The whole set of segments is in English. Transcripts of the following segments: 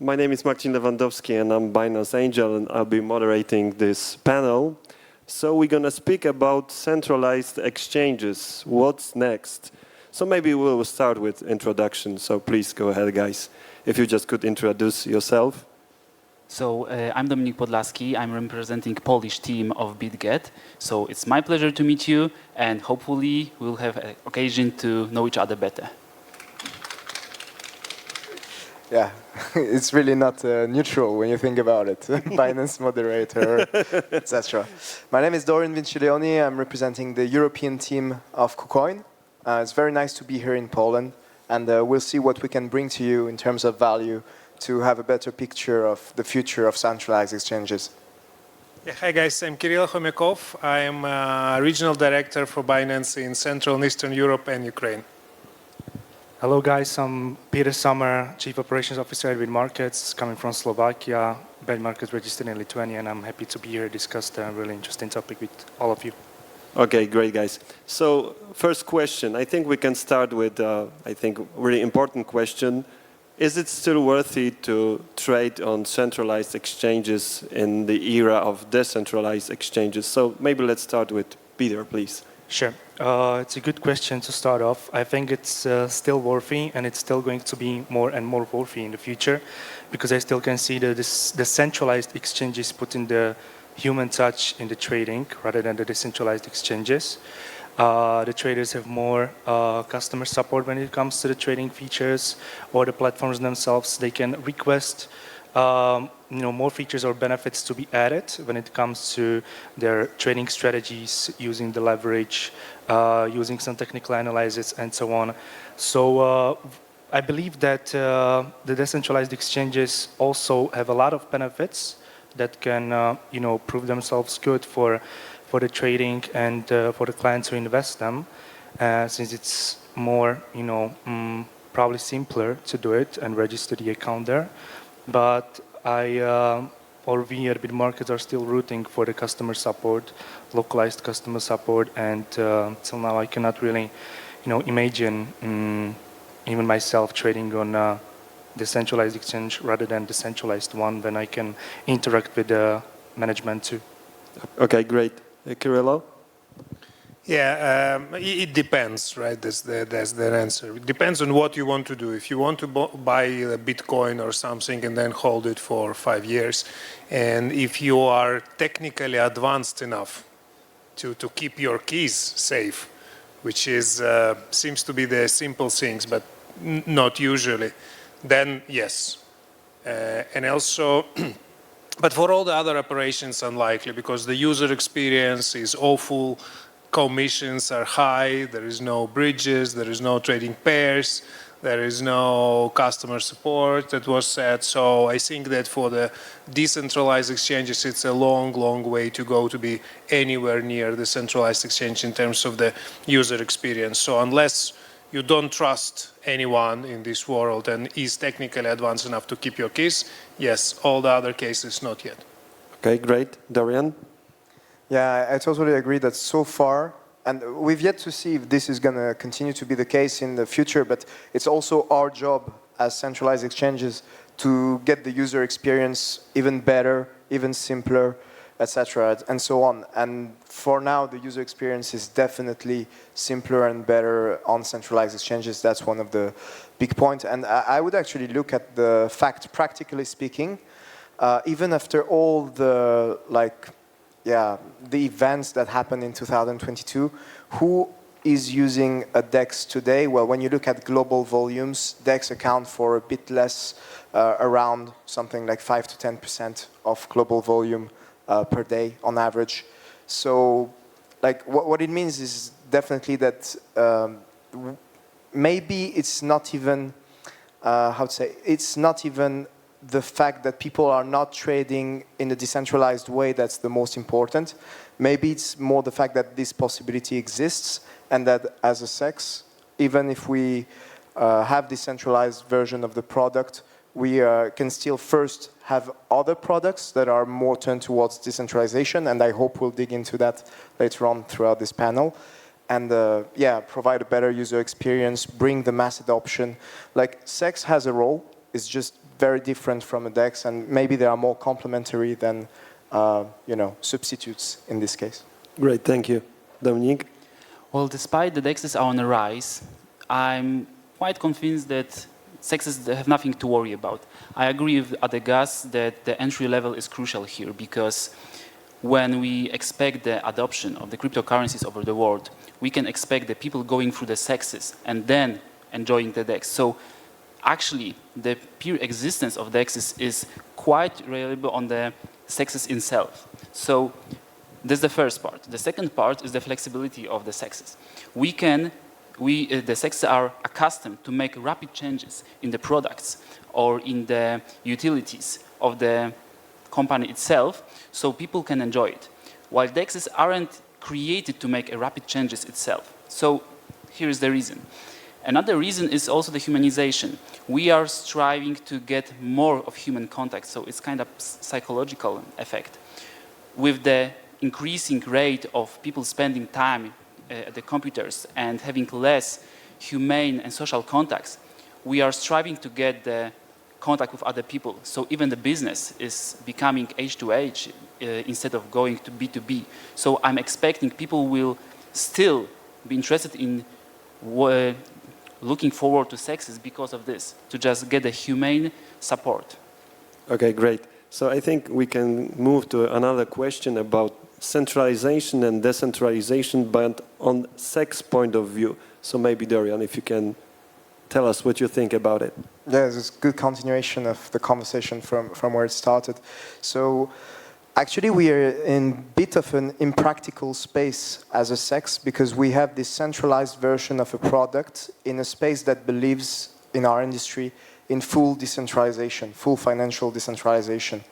My name is Marcin Lewandowski and I'm Binance Angel and I'll be moderating this panel. So we're going to speak about centralized exchanges. What's next? So maybe we'll start with introduction. So please go ahead, guys. If you just could introduce yourself. So I'm Dominik Podlaski. I'm representing Polish team of Bitget. So it's my pleasure to meet you and hopefully we'll have an occasion to know each other better. Yeah, it's really not neutral when you think about it. Binance Moderator, etc. My name is Dorian Vincileoni. I'm representing the European team of KuCoin. It's very nice to be here in Poland, and we'll see what we can bring to you in terms of value to have a better picture of the future of centralized exchanges. Yeah, hi guys, I'm Kyrylo Khomiakov. I am Regional Director for Binance in Central and Eastern Europe and Ukraine. Hello guys, I'm Peter Sommer, Chief Operations Officer at Bitmarkets, coming from Slovakia. Bitmarkets registered in Lithuania, and I'm happy to be here to discuss the really interesting topic with all of you. Okay, great guys. So first question, I think we can start with, I think, really important question. Is it still worthy to trade on centralized exchanges in the era of decentralized exchanges? So maybe let's start with Peter, please. Sure. It's a good question to start off. I think it's still worthy, and it's still going to be more and more worthy in the future, because I still can see that the centralized exchanges putting the human touch in the trading rather than the decentralized exchanges. The traders have more customer support when it comes to the trading features, or the platforms themselves. They can request more features or benefits to be added when it comes to their trading strategies, using the leverage, using some technical analysis, and so on. So I believe that the decentralized exchanges also have a lot of benefits that can prove themselves good for the trading and for the clients who invest them, since it's more probably simpler to do it and register the account there. But we at Bitmarkets are still rooting for the customer support, localized customer support, and till now I cannot really, imagine even myself trading on a decentralized exchange rather than the centralized one, then I can interact with the management too. Okay, great. Kyrylo? Yeah, it depends, right? That's the answer. It depends on what you want to do. If you want to buy a Bitcoin or something and then hold it for 5 years, and if you are technically advanced enough to keep your keys safe, which is seems to be the simple things, but not usually, then yes. And also, but for all the other operations, unlikely, because the user experience is awful. Commissions are high, there is no bridges, there is no trading pairs, there is no customer support that was said. So I think that for the decentralized exchanges, it's a long, long way to go to be anywhere near the centralized exchange in terms of the user experience. So unless you don't trust anyone in this world and is technically advanced enough to keep your keys, yes, all the other cases, not yet. Okay, great. Dorian? Yeah, I totally agree that so far, and we've yet to see if this is going to continue to be the case in the future, but it's also our job as centralized exchanges to get the user experience even better, even simpler, etc., and so on. And for now, the user experience is definitely simpler and better on centralized exchanges. That's one of the big points. And I would actually look at the fact, practically speaking, even after all the the events that happened in 2022, who is using a DEX today? Well, when you look at global volumes, DEX account for a bit less, around something like 5 to 10% of global volume per day on average. So, what it means is definitely that maybe it's not even, it's not even the fact that people are not trading in a decentralized way that's the most important. Maybe it's more the fact that this possibility exists, and that as a CEX, even if we have decentralized version of the product, we can still first have other products that are more turned towards decentralization, and I hope we'll dig into that later on throughout this panel. And provide a better user experience, bring the mass adoption. Like CEX has a role, it's just very different from a DEX, and maybe they are more complementary than substitutes in this case. Great, thank you. Dominik? Well, despite the DEXs are on the rise, I'm quite convinced that CEXs have nothing to worry about. I agree with other guys that the entry level is crucial here, because when we expect the adoption of the cryptocurrencies over the world, we can expect the people going through the CEXs and then enjoying the DEX. So actually, the pure existence of DEXs is quite reliable on the CEXs itself. So that's the first part. The second part is the flexibility of the CEXs. The CEXs are accustomed to make rapid changes in the products or in the utilities of the company itself, so people can enjoy it. While DEXs aren't created to make rapid changes itself. So here is the reason. Another reason is also the humanization. We are striving to get more of human contact, so it's kind of psychological effect. With the increasing rate of people spending time at the computers and having less humane and social contacts, we are striving to get the contact with other people. So even the business is becoming H2H instead of going to B2B. So I'm expecting people will still be interested in looking forward to CEXs because of this, to just get the humane support. Okay, great. So I think we can move to another question about centralization and decentralization, but on CEX point of view. So maybe Dorian, if you can tell us what you think about it. Yeah, it's a good continuation of the conversation from where it started. So actually we are in a bit of an impractical space as a CEX, because we have this centralized version of a product in a space that believes in our industry in full decentralization, full financial decentralization.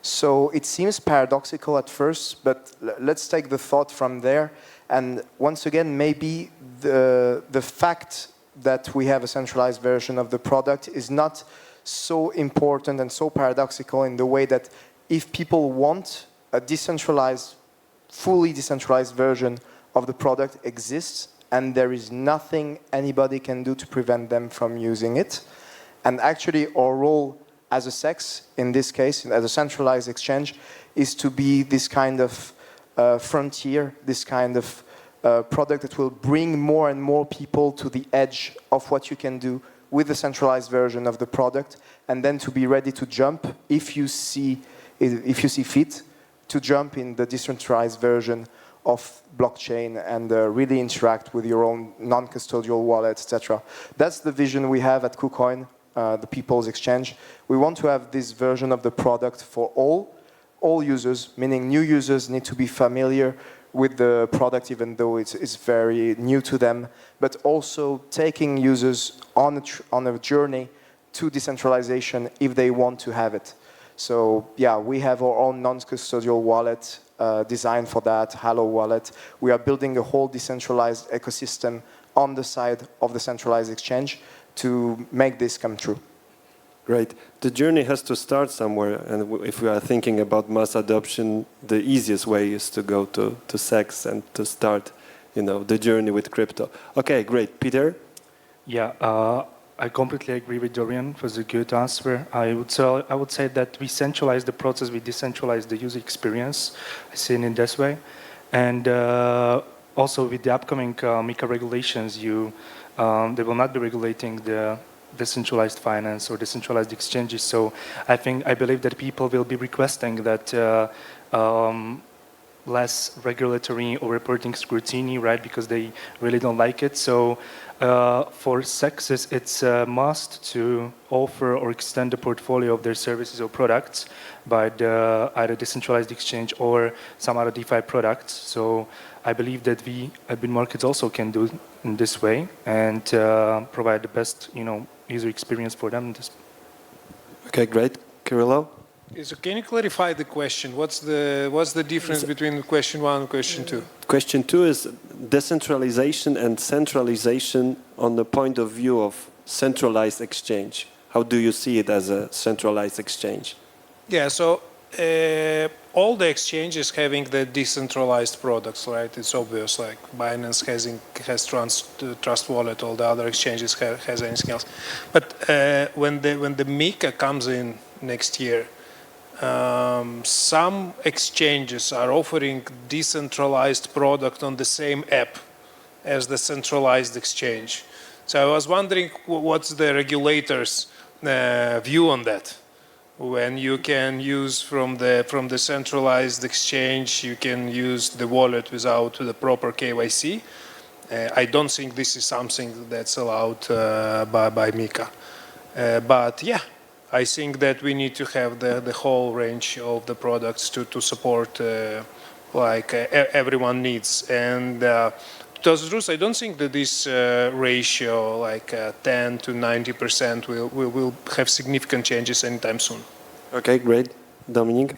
So it seems paradoxical at first, but let's take the thought from there. And once again, maybe the fact that we have a centralized version of the product is not so important and so paradoxical in the way that if people want a decentralized, fully decentralized version of the product exists, and there is nothing anybody can do to prevent them from using it. And actually our role as a CEX, in this case, as a centralized exchange, is to be this kind of frontier, this kind of product that will bring more and more people to the edge of what you can do with the centralized version of the product, and then to be ready to jump if you see fit to jump in the decentralized version of blockchain and really interact with your own non-custodial wallet, etc. That's the vision we have at KuCoin, the People's Exchange. We want to have this version of the product for all users, meaning new users need to be familiar with the product, even though it's very new to them, but also taking users on a journey to decentralization if they want to have it. So yeah, we have our own non-custodial wallet designed for that, Halo wallet. We are building a whole decentralized ecosystem on the side of the centralized exchange to make this come true. Great. The journey has to start somewhere, and if we are thinking about mass adoption, the easiest way is to go to CEX and to start, the journey with crypto. Okay, great. Peter? Yeah, I completely agree with Dorian. It was a good answer. I would say that we centralize the process, we decentralize the user experience. I see it in this way. And also with the upcoming MiCA regulations, they will not be regulating the decentralized finance or decentralized exchanges. So I believe that people will be requesting that less regulatory or reporting scrutiny, right? Because they really don't like it. So for CEXs, it's a must to offer or extend the portfolio of their services or products by either decentralized exchange or some other DeFi products. So I believe that we at Bitmarkets also can do in this way and provide the best, user experience for them. Okay, great. Kyrylo? So can you clarify the question? What's the difference between question 1 and question 2? Question 2 is decentralization and centralization on the point of view of centralized exchange. How do you see it as a centralized exchange? Yeah, so all the exchanges having the decentralized products, right? It's obvious, like Binance has Trust Wallet, all the other exchanges has anything else. But when the MiCA comes in next year, some exchanges are offering decentralized product on the same app as the centralized exchange. So I was wondering what's the regulator's view on that? When you can use from the centralized exchange, you can use the wallet without the proper KYC. I don't think this is something that's allowed by MiCA. But yeah, I think that we need to have the whole range of the products to support like everyone needs. And to tell the truth, I don't think that this ratio, like 10 to 90%, will have significant changes anytime soon. Okay, great. Dominik?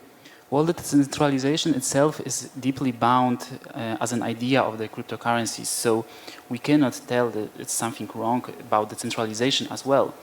Well, the decentralization itself is deeply bound as an idea of the cryptocurrencies. So we cannot tell that it's something wrong about decentralization as well.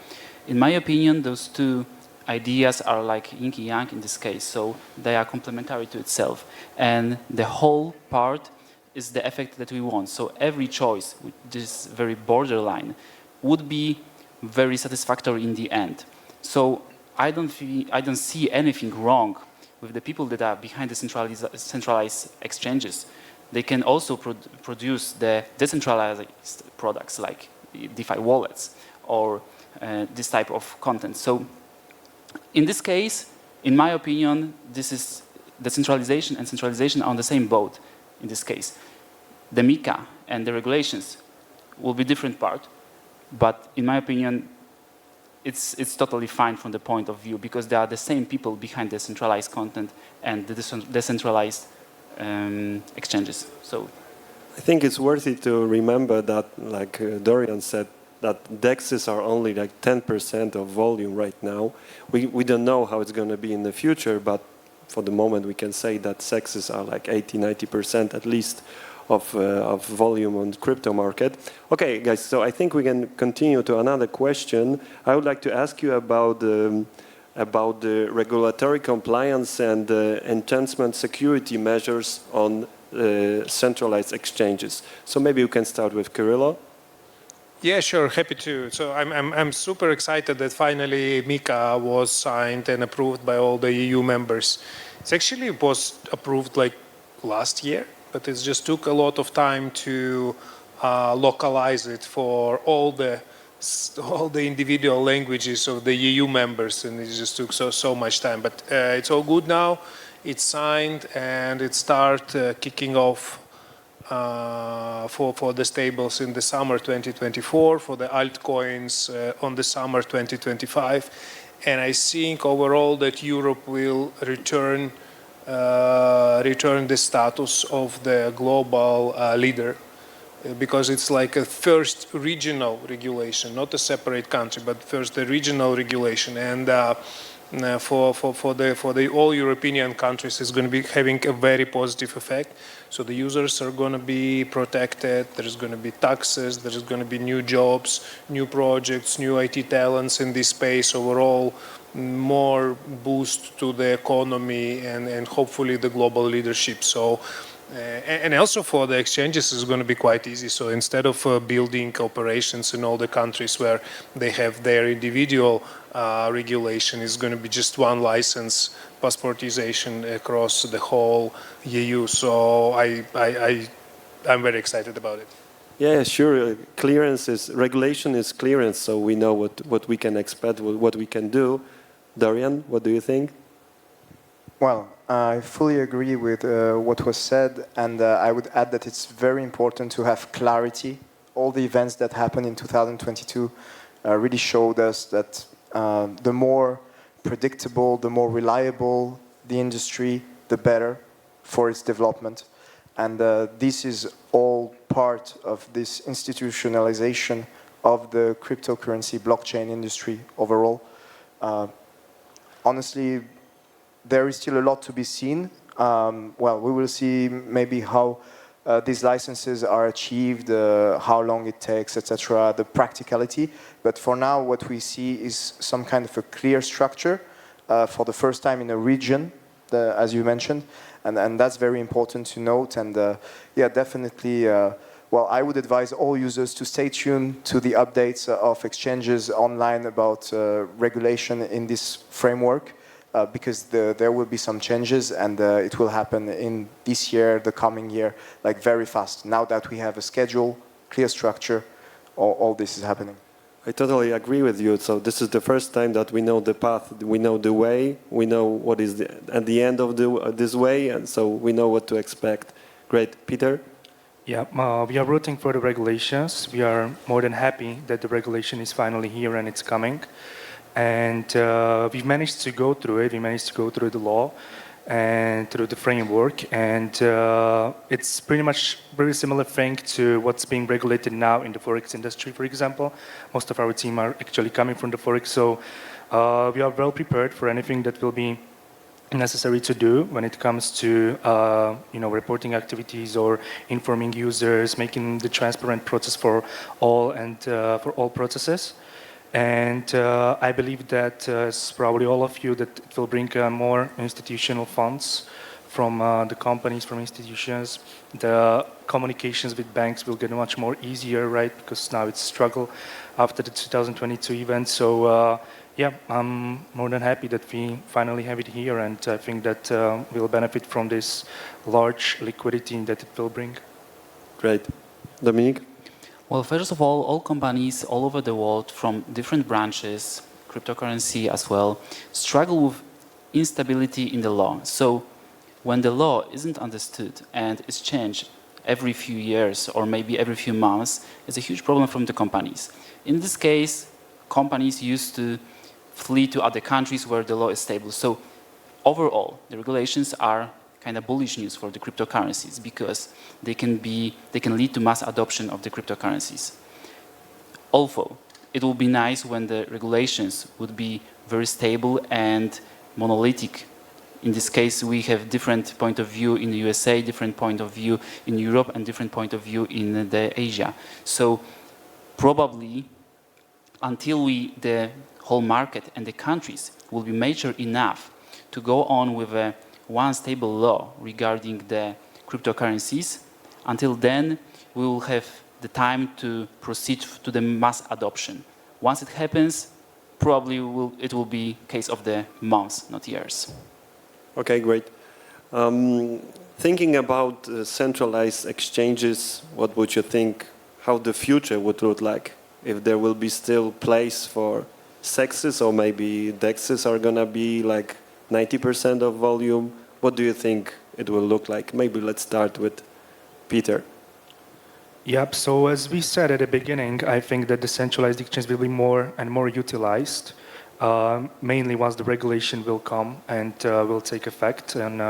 In my opinion, those two ideas are like yin and yang in this case. So they are complementary to itself. And the whole part is the effect that we want. So every choice, with this very borderline, would be very satisfactory in the end. So I don't see anything wrong with the people that are behind the centralized exchanges. They can also produce the decentralized products like DeFi wallets or this type of content. So in this case, in my opinion, this is decentralization and centralization are on the same boat in this case. The MiCA and the regulations will be different part, but in my opinion, it's totally fine from the point of view because they are the same people behind the centralized content and the decentralized exchanges. So I think it's worthy to remember that, like Dorian said, that DEXs are only like 10% of volume right now. We don't know how it's going to be in the future, but for the moment we can say that CEXs are like 80-90% at least of volume on the crypto market. Okay, guys, so I think we can continue to another question. I would like to ask you about the regulatory compliance and enhancement security measures on centralized exchanges. So maybe you can start with Kyrylo. Yeah, sure, happy to. So I'm super excited that finally MiCA was signed and approved by all the EU members. It was approved like last year, but it just took a lot of time to localize it for all the individual languages of the EU members, and it just took so much time. But it's all good now. It's signed and it started kicking off for the stables in the summer 2024, for the altcoins on the summer 2025. And I think overall that Europe will return the status of the global leader, because it's like a first regional regulation, not a separate country, but first the regional regulation. And for the all European countries, it's going to be having a very positive effect. So the users are going to be protected. There's going to be taxes. There's going to be new jobs, new projects, new IT talents in this space. Overall, more boost to the economy and hopefully the global leadership. So. And also for the exchanges, it's going to be quite easy. So instead of building operations in all the countries where they have their individual regulation, it's going to be just one license, passportization across the whole EU. So I'm very excited about it. Yeah, sure. Regulation is clearance, so we know what we can expect, what we can do. Dorian, what do you think? Well, I fully agree with what was said, and I would add that it's very important to have clarity. All the events that happened in 2022 really showed us that the more predictable, the more reliable the industry, the better for its development. And this is all part of this institutionalization of the cryptocurrency blockchain industry overall. Honestly, there is still a lot to be seen. Well, we will see maybe how these licenses are achieved, how long it takes, etc., the practicality. But for now, what we see is some kind of a clear structure for the first time in a region as you mentioned, and that's very important to note. And yeah, definitely. Well, I would advise all users to stay tuned to the updates of exchanges online about regulation in this framework, because there will be some changes, and it will happen in this year, the coming year, like very fast. Now that we have a schedule, clear structure, all this is happening. I totally agree with you. So this is the first time that we know the path, we know the way, we know what is at the end of this way, and so we know what to expect. Great. Peter? Yeah, we are rooting for the regulations. We are more than happy that the regulation is finally here and it's coming. And we've managed to go through it. We managed to go through the law and through the framework. And it's pretty much very similar thing to what's being regulated now in the Forex industry, for example. Most of our team are actually coming from the Forex. So we are well prepared for anything that will be necessary to do when it comes to reporting activities or informing users, making the transparent process for all and for all processes. And I believe that as probably all of you, that it will bring more institutional funds from the companies, from institutions. The communications with banks will get much more easier, right? Because now it's a struggle after the 2022 event. So yeah, I'm more than happy that we finally have it here, and I think that we'll benefit from this large liquidity that it will bring. Great. Dominik? Well, first of all companies all over the world from different branches, cryptocurrency as well, struggle with instability in the law. So when the law isn't understood and is changed every few years or maybe every few months, it's a huge problem from the companies. In this case, companies used to flee to other countries where the law is stable. So overall, the regulations are kind of bullish news for the cryptocurrencies because they can lead to mass adoption of the cryptocurrencies. Although it will be nice when the regulations would be very stable and monolithic. In this case, we have different point of view in the USA, different point of view in Europe, and different point of view in Asia. So probably until the whole market and the countries will be mature enough to go on with one stable law regarding the cryptocurrencies, until then we will have the time to proceed to the mass adoption. Once it happens, probably it will be case of the months, not years. Okay, great. Thinking about centralized exchanges, what would you think, how the future would look like? If there will be still place for CEXs, or maybe DEXs are going to be like 90% of volume. What do you think it will look like? Maybe let's start with Peter. Yep, so as we said at the beginning, I think that the centralized exchange will be more and more utilized, mainly once the regulation will come and will take effect in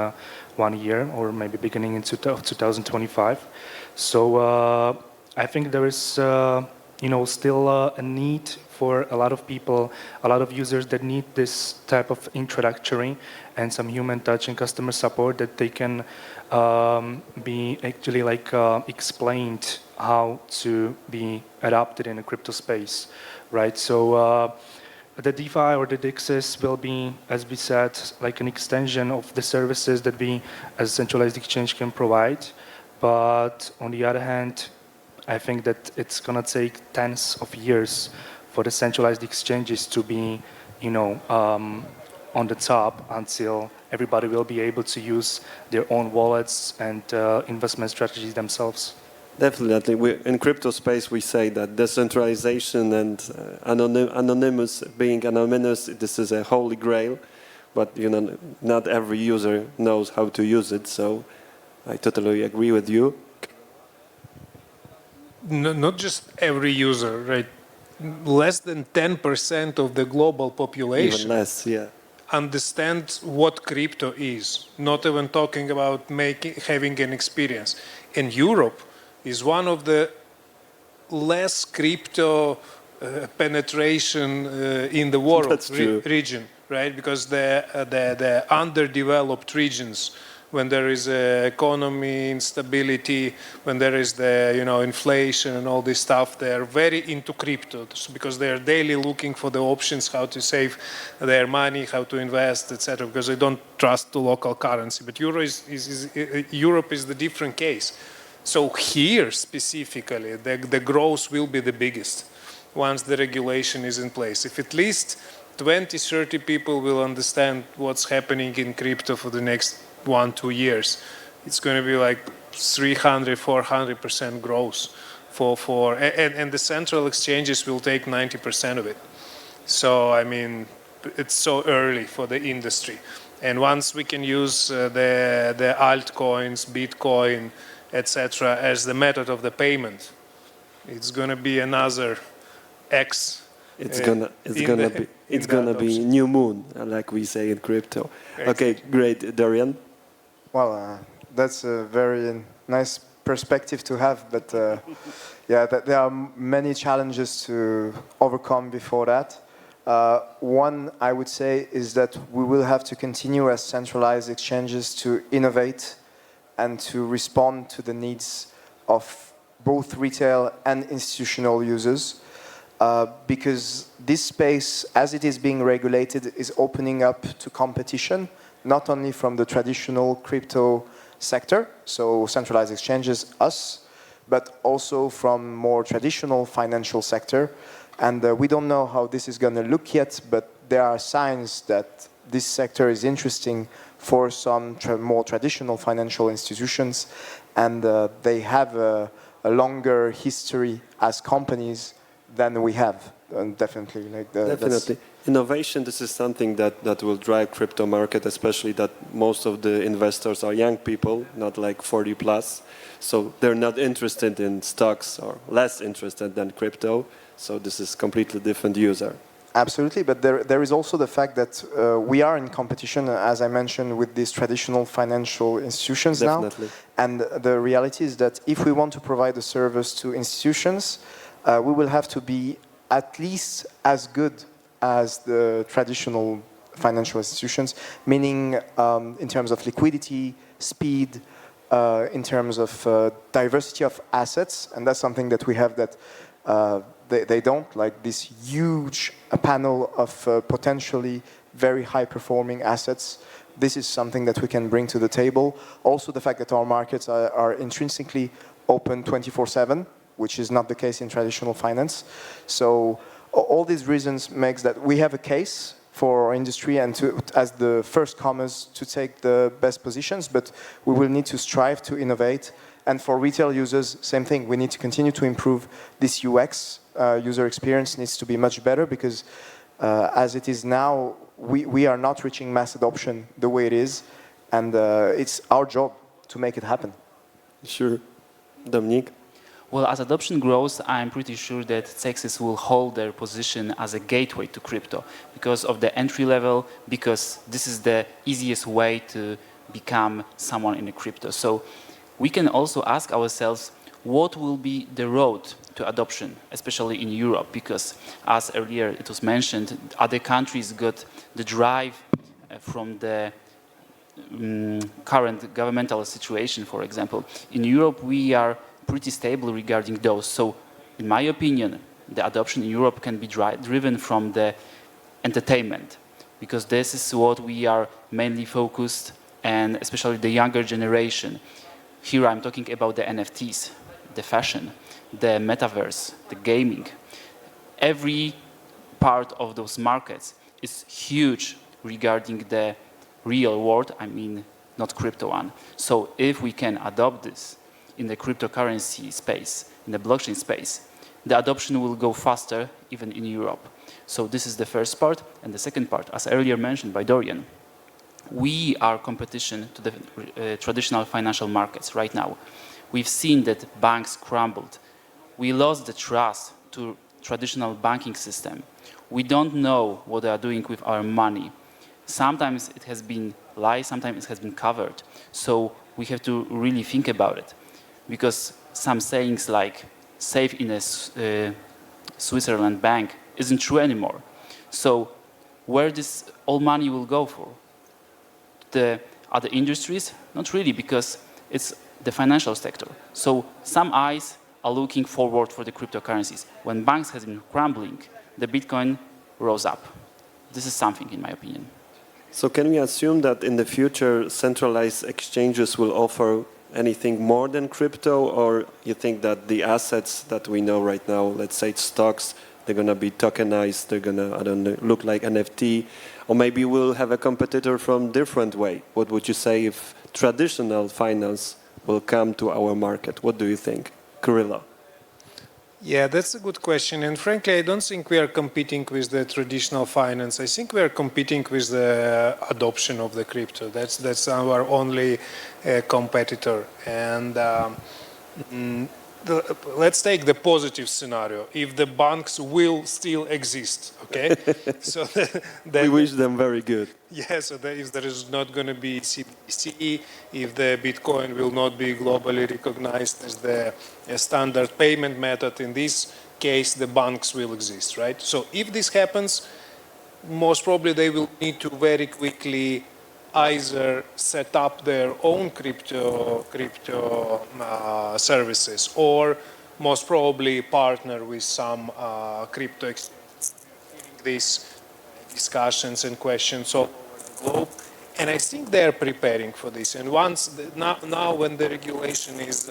1 year or maybe beginning in 2025. So I think there is still a need for a lot of people, a lot of users that need this type of introductory and some human touch and customer support that they can be actually explained how to be adopted in a crypto space, right? So the DeFi or the DEXs will be, as we said, like an extension of the services that we as a centralized exchange can provide. But on the other hand, I think that it's going to take tens of years for the centralized exchanges to be, on the top until everybody will be able to use their own wallets and investment strategies themselves. Definitely. In crypto space, we say that decentralization and being anonymous, this is a holy grail, but not every user knows how to use it. So I totally agree with you. No, not just every user, right? Less than 10% of the global population Even less, yeah. understand what crypto is, not even talking about having an experience. And Europe is one of the less crypto penetration in the world region, right? Because the underdeveloped regions when there is economy instability, when there is the inflation and all this stuff, they are very into crypto because they are daily looking for the options how to save their money, how to invest, etc. Because they don't trust the local currency. But Europe is the different case. So here specifically, the growth will be the biggest once the regulation is in place. If at least 20, 30 people will understand what's happening in crypto for the next 1-2 years, it's going to be like 300, 400% growth and the central exchanges will take 90% of it. So, I mean, it's so early for the industry. And once we can use the altcoins, Bitcoin, etc., as the method of the payment, it's going to be another X. It's gonna be new moon, like we say in crypto. Okay, great, Dorian. Well, that's a very nice perspective to have, but yeah, there are many challenges to overcome before that. One, I would say, is that we will have to continue as centralized exchanges to innovate and to respond to the needs of both retail and institutional users. Because this space, as it is being regulated, is opening up to competition, not only from the traditional crypto sector, so centralized exchanges, us, but also from more traditional financial sector. And we don't know how this is going to look yet, but there are signs that this sector is interesting for some more traditional financial institutions, and they have a longer history as companies than we have, definitely. Definitely. Innovation, this is something that will drive crypto market, especially that most of the investors are young people, not like 40 plus. So they're not interested in stocks or less interested than crypto. So this is completely different user. Absolutely, but there is also the fact that we are in competition, as I mentioned, with these traditional financial institutions Definitely. now. And the reality is that if we want to provide a service to institutions, we will have to be at least as good as the traditional financial institutions, meaning in terms of liquidity, speed, in terms of diversity of assets, and that's something that we have that they don't, like this huge panel of potentially very high-performing assets. This is something that we can bring to the table. Also, the fact that our markets are intrinsically open 24/7, which is not the case in traditional finance. So all these reasons makes that we have a case for our industry and to, as the first comers, to take the best positions, but we will need to strive to innovate. And for retail users, same thing. We need to continue to improve this UX. User experience needs to be much better because as it is now, we are not reaching mass adoption the way it is. And it's our job to make it happen. Sure. Dominik? Well, as adoption grows, I'm pretty sure that CEXs will hold their position as a gateway to crypto because of the entry level, because this is the easiest way to become someone in the crypto. So we can also ask ourselves, what will be the road to adoption, especially in Europe? Because as earlier it was mentioned, other countries got the drive from the current governmental situation, for example. In Europe, we are pretty stable regarding those. So, in my opinion, the adoption in Europe can be driven from the entertainment, because this is what we are mainly focused, and especially the younger generation. Here I'm talking about the NFTs, the fashion, the metaverse, the gaming. Every part of those markets is huge regarding the real world, I mean, not crypto one. So if we can adopt this in the cryptocurrency space, in the blockchain space, the adoption will go faster even in Europe. So this is the first part. And the second part, as earlier mentioned by Dorian, we are competition to the traditional financial markets right now. We've seen that banks crumbled. We lost the trust to traditional banking system. We don't know what they are doing with our money. Sometimes it has been lies, sometimes it has been covered. So we have to really think about it. Because some sayings like safe in a Switzerland bank isn't true anymore. So where this all money will go for? other industries? Not really, because it's the financial sector. So some eyes are looking forward for the cryptocurrencies. When banks have been crumbling, the Bitcoin rose up. This is something, in my opinion. So can we assume that in the future centralized exchanges will offer anything more than crypto, or you think that the assets that we know right now, let's say stocks, they're going to be tokenized, they're going to, I don't know, look like NFT, or maybe we'll have a competitor from different way? What would you say if traditional finance will come to our market? What do you think? Kyrylo. Yeah, that's a good question. And frankly, I don't think we are competing with the traditional finance. I think we are competing with the adoption of the crypto. That's our only competitor. And let's take the positive scenario. If the banks will still exist, okay? So we wish them very good. Yeah, so if there is not going to be CBDC, if the Bitcoin will not be globally recognized as the standard payment method, in this case, the banks will exist, right? So if this happens, most probably they will need to very quickly either set up their own crypto services, or most probably partner with some crypto exchanges. These discussions and questions all over the globe, and I think they are preparing for this. And once now when the regulation is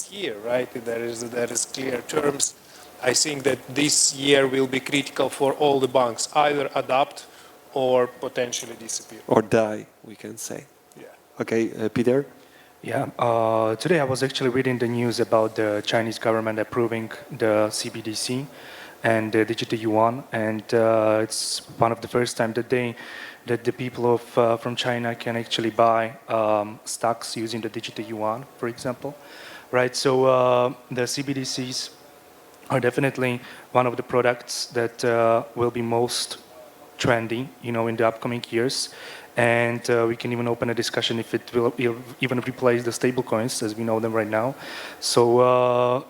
here, right, there is clear terms. I think that this year will be critical for all the banks, either adapt or potentially disappear. Or die, we can say. Yeah. Okay, Peter? Yeah, today I was actually reading the news about the Chinese government approving the CBDC and the digital yuan, and it's one of the first time that the people from China can actually buy stocks using the digital yuan, for example, right? So the CBDCs are definitely one of the products that will be most trendy, you know, in the upcoming years. And we can even open a discussion if it will even replace the stable coins as we know them right now. So,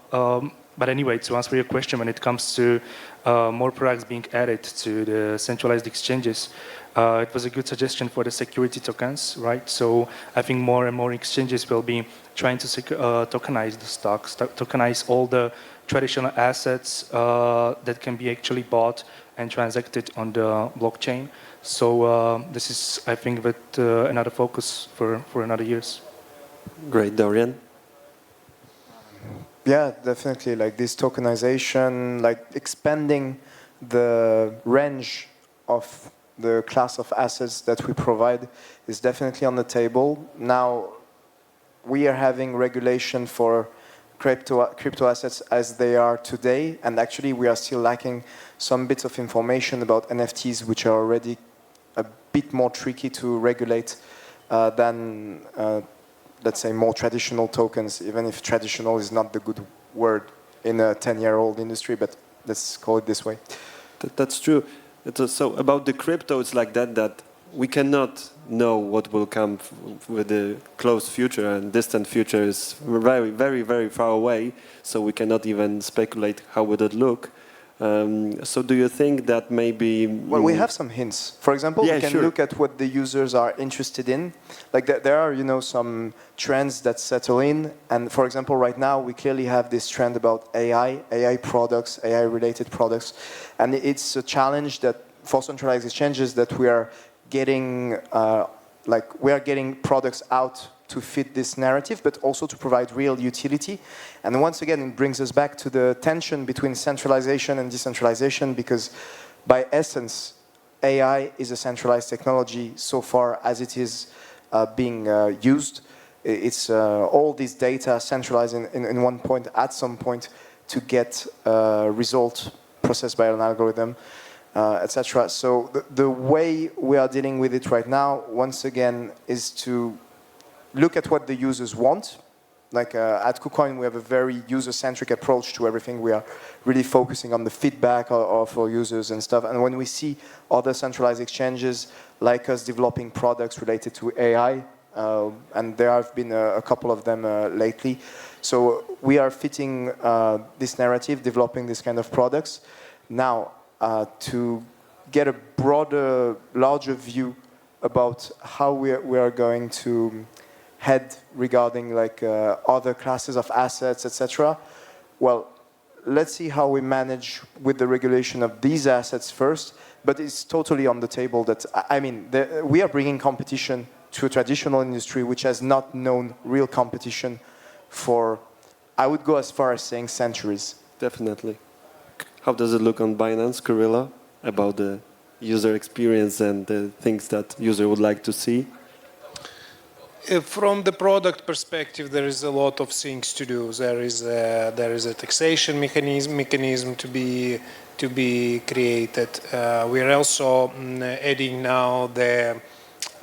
but anyway, to answer your question, when it comes to more products being added to the centralized exchanges, it was a good suggestion for the security tokens, right? So I think more and more exchanges will be trying to tokenize the stocks, tokenize all the traditional assets that can be actually bought and transacted on the blockchain. So this is, I think, another focus for another years. Great, Dorian. Yeah, definitely. Like this tokenization, like expanding the range of the class of assets that we provide is definitely on the table. Now, we are having regulation for crypto assets as they are today, and actually we are still lacking some bits of information about NFTs, which are already a bit more tricky to regulate than, let's say, more traditional tokens, even if traditional is not the good word in a 10-year-old industry, but let's call it this way. That's true. So about the crypto, it's like that we cannot know what will come with the close future, and distant future is very, very, very far away, so we cannot even speculate how would it look. So do you think that maybe... Well, we have some hints. For example, we can look at what the users are interested in. Like there are, you know, some trends that settle in. And for example, right now, we clearly have this trend about AI products, AI-related products. And it's a challenge that for centralized exchanges that we are getting, we are getting products out to fit this narrative, but also to provide real utility. And once again, it brings us back to the tension between centralization and decentralization, because by essence, AI is a centralized technology so far as it is being used. It's all this data centralized in one point at some point to get a result processed by an algorithm, etc. So the way we are dealing with it right now, once again, is to look at what the users want. Like at KuCoin, we have a very user-centric approach to everything. We are really focusing on the feedback of our users and stuff. And when we see other centralized exchanges like us developing products related to AI, and there have been a couple of them lately. So we are fitting this narrative, developing this kind of products. Now, to get a broader, larger view about how we are going to head regarding like other classes of assets, etc. Well, let's see how we manage with the regulation of these assets first. But it's totally on the table that, I mean, we are bringing competition to a traditional industry which has not known real competition for, I would go as far as saying, centuries. Definitely. How does it look on Binance, Kyrylo, about the user experience and the things that user would like to see? From the product perspective, there is a lot of things to do. There is a taxation mechanism to be created. We are also adding now the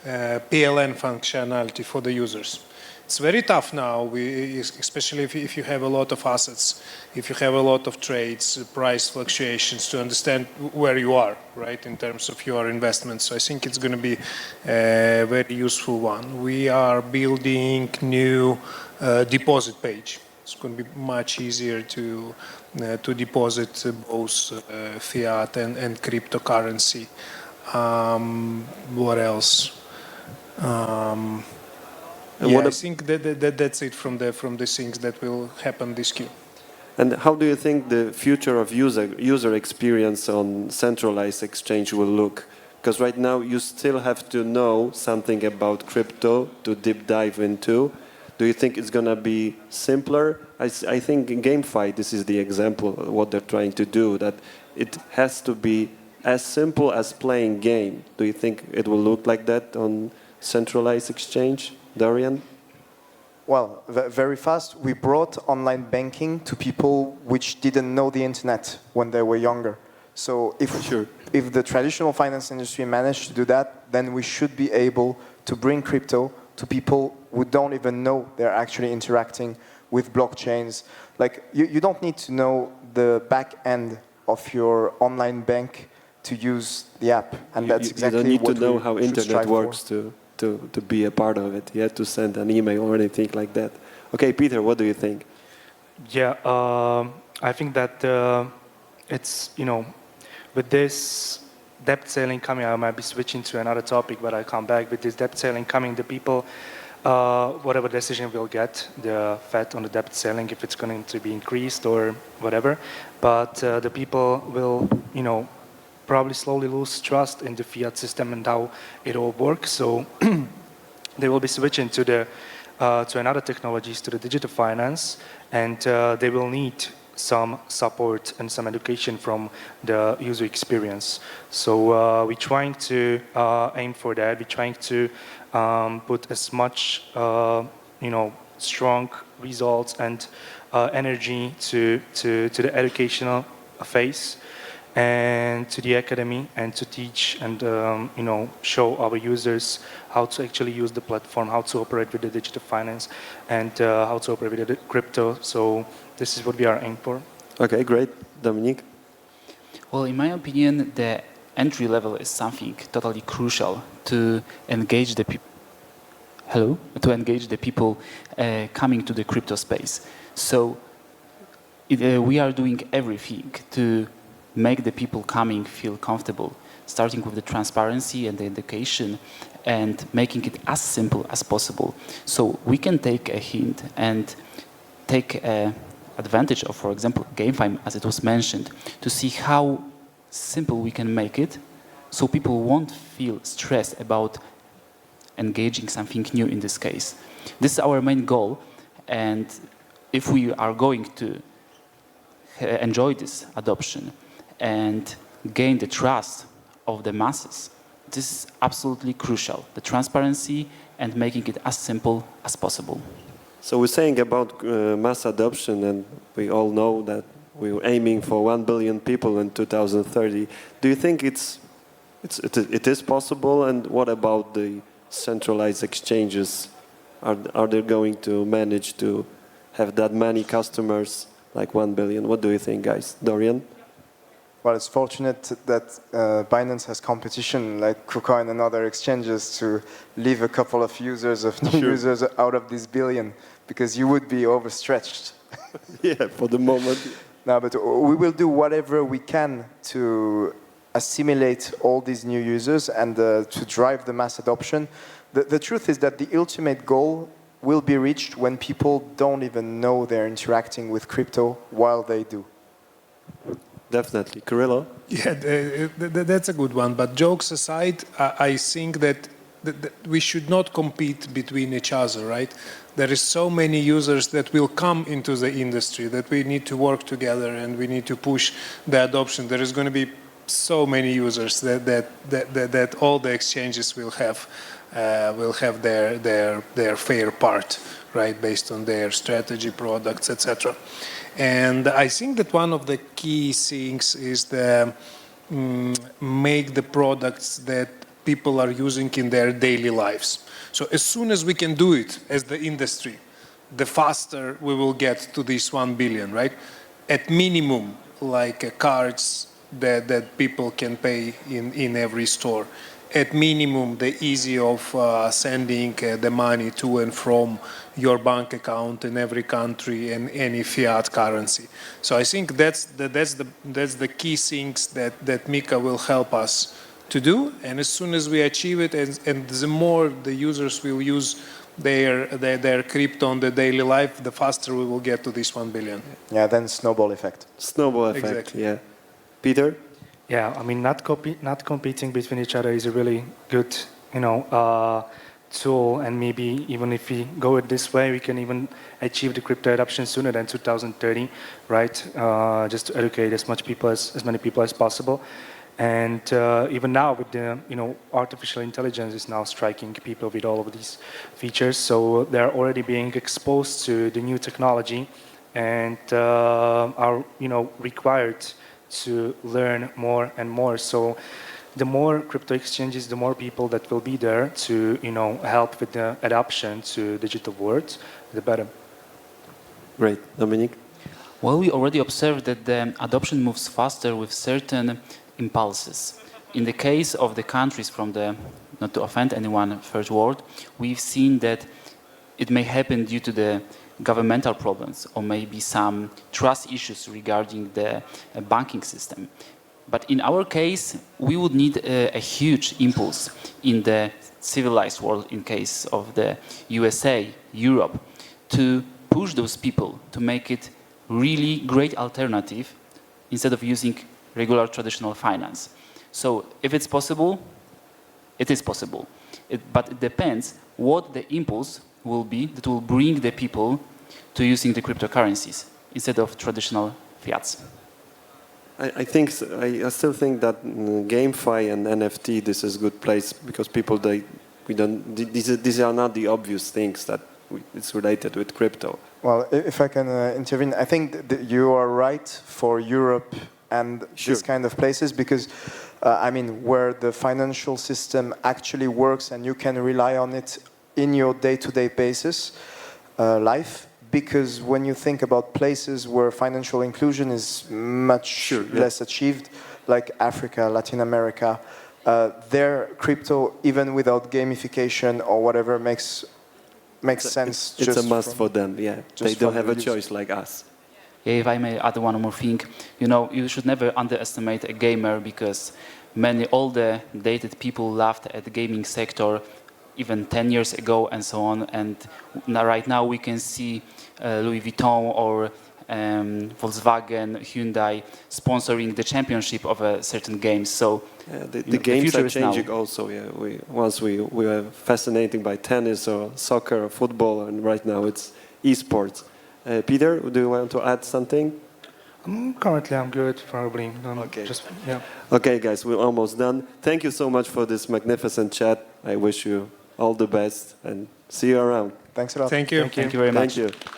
PLN functionality for the users. It's very tough now, especially if you have a lot of assets, if you have a lot of trades, price fluctuations, to understand where you are, right, in terms of your investments. So I think it's going to be a very useful one. We are building new deposit page. It's going to be much easier to deposit both fiat and cryptocurrency. What else? I think that's it from the things that will happen this Q. And how do you think the future of user experience on centralized exchange will look? Because right now you still have to know something about crypto to deep dive into. Do you think it's going to be simpler? I think in GameFi, this is the example of what they're trying to do, that it has to be as simple as playing game. Do you think it will look like that on centralized exchange? Dorian? Well, very fast. We brought online banking to people which didn't know the internet when they were younger. So if the traditional finance industry managed to do that, then we should be able to bring crypto to people who don't even know they're actually interacting with blockchains. Like you don't need to know the back end of your online bank to use the app, and that's exactly what we You don't need to know how internet works to be a part of it. You have to send an email or anything like that. Okay, Peter, what do you think? Yeah, I think that it's, with this debt ceiling coming, I might be switching to another topic, but I'll come back. With this debt ceiling coming, the people, whatever decision we'll get, the Fed on the debt ceiling, if it's going to be increased or whatever, but the people will, probably slowly lose trust in the fiat system and how it all works. So they will be switching to another technologies, to the digital finance, and they will need some support and some education from the user experience. So we're trying to aim for that. We're trying to put as much, strong results and energy to the educational phase and to the academy, and to teach and show our users how to actually use the platform, how to operate with the digital finance, and how to operate with the crypto. So this is what we are aiming for. Okay, great. Dominik? Well, in my opinion, the entry level is something totally crucial to engage the people. To engage the people coming to the crypto space. So we are doing everything to make the people coming feel comfortable, starting with the transparency and the education and making it as simple as possible. So we can take a hint and take advantage of, for example, GameFi, as it was mentioned, to see how simple we can make it so people won't feel stressed about engaging something new in this case. This is our main goal, and if we are going to enjoy this adoption and gain the trust of the masses, this is absolutely crucial, the transparency and making it as simple as possible. So we're saying about mass adoption, and we all know that we're aiming for 1 billion people in 2030. Do you think it is possible, and what about the centralized exchanges? Are they going to manage to have that many customers, like 1 billion? What do you think, guys? Dorian? Well, it's fortunate that Binance has competition like KuCoin and other exchanges to leave a couple of users of new users out of this billion, because you would be overstretched. Yeah, for the moment. No, but we will do whatever we can to assimilate all these new users and to drive the mass adoption. The truth is that the ultimate goal will be reached when people don't even know they're interacting with crypto while they do. Definitely. Kyrylo? Yeah, that's a good one. But jokes aside, I think that we should not compete between each other, right? There is so many users that will come into the industry that we need to work together and we need to push the adoption. There is going to be so many users that all the exchanges will have their fair part, right, based on their strategy, products, etc. And I think that one of the key things is make the products that people are using in their daily lives. So as soon as we can do it as the industry, the faster we will get to this 1 billion, right? At minimum, like cards that people can pay in every store. At minimum, the ease of sending the money to and from your bank account in every country and any fiat currency. So I think that's the key things that Mika will help us to do. And as soon as we achieve it, and the more the users will use their crypto on the daily life, the faster we will get to this 1 billion. Yeah, then snowball effect. Snowball effect, Exactly. yeah. Peter? Yeah, I mean, not competing between each other is a really good, tool. And maybe even if we go it this way, we can even achieve the crypto adoption sooner than 2030, right? Just to educate as many people as possible. And even now, with the artificial intelligence is now striking people with all of these features. So they're already being exposed to the new technology, and are required to learn more and more. So the more crypto exchanges, the more people that will be there to help with the adoption to digital world, the better. Great. Dominik? Well, we already observed that the adoption moves faster with certain impulses. In the case of the countries from the, not to offend anyone, third world, we've seen that it may happen due to the governmental problems or maybe some trust issues regarding the banking system. But in our case, we would need a huge impulse in the civilized world, in case of the USA, Europe, to push those people to make it really great alternative instead of using regular traditional finance. So if it's possible, it is possible. But it depends what the impulse will be that will bring the people to using the cryptocurrencies instead of traditional fiats. I still think that GameFi and NFT, this is a good place because people, these are not the obvious things that it's related with crypto. Well, if I can intervene, I think that you are right for Europe and Sure. these kind of places because, where the financial system actually works and you can rely on it in your day-to-day basis life. Because when you think about places where financial inclusion is much less achieved, like Africa, Latin America, their crypto, even without gamification or whatever, makes sense. It's a must for them, yeah. They don't have a choice like us. Yeah, if I may add one more thing, you should never underestimate a gamer because all the dated people laughed at the gaming sector even 10 years ago and so on. And right now we can see Louis Vuitton or Volkswagen, Hyundai sponsoring the championship of a certain game. So the games are changing also. Yeah, once we were fascinated by tennis or soccer or football, and right now it's esports. Peter, do you want to add something? Currently, I'm good, probably. Okay. Yeah. Okay, guys, we're almost done. Thank you so much for this magnificent chat. I wish you all the best and see you around. Thanks a lot. Thank you. Thank you very much. Thank you.